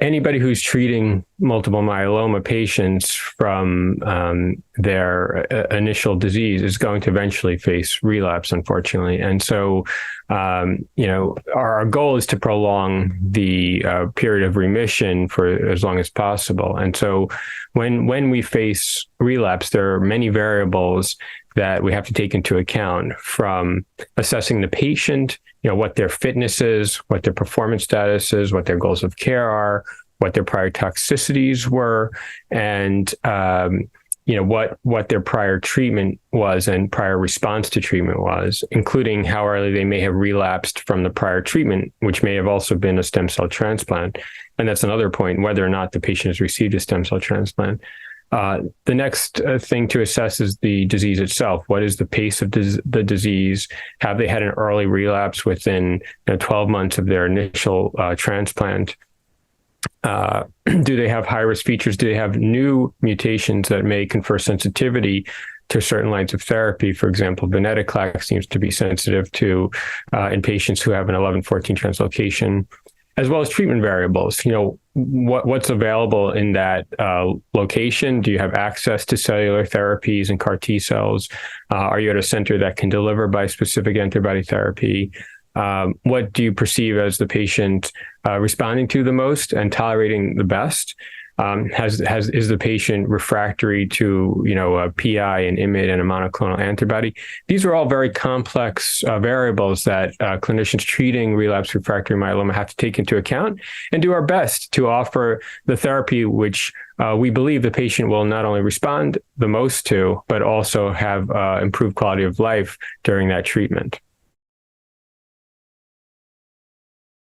anybody who's treating multiple myeloma patients from their initial disease is going to eventually face relapse, unfortunately. And so, our goal is to prolong the period of remission for as long as possible. And so when we face relapse, there are many variables that we have to take into account, from assessing the patient, what their fitness is, what their performance status is, what their goals of care are, what their prior toxicities were, and what their prior treatment was and prior response to treatment was, including how early they may have relapsed from the prior treatment, which may have also been a stem cell transplant. And that's another point, whether or not the patient has received a stem cell transplant. The next thing to assess is the disease itself. What is the pace of the disease? Have they had an early relapse within 12 months of their initial transplant? Do they have high-risk features? Do they have new mutations that may confer sensitivity to certain lines of therapy? For example, venetoclax seems to be sensitive to in patients who have an 11-14 translocation, as well as treatment variables. What's available in that location? Do you have access to cellular therapies and CAR T cells? Are you at a center that can deliver bispecific antibody therapy? What do you perceive as the patient responding to the most and tolerating the best? Is the patient refractory to a PI, an IMiD, and a monoclonal antibody? These are all very complex variables that clinicians treating relapsed refractory myeloma have to take into account and do our best to offer the therapy which we believe the patient will not only respond the most to, but also have improved quality of life during that treatment.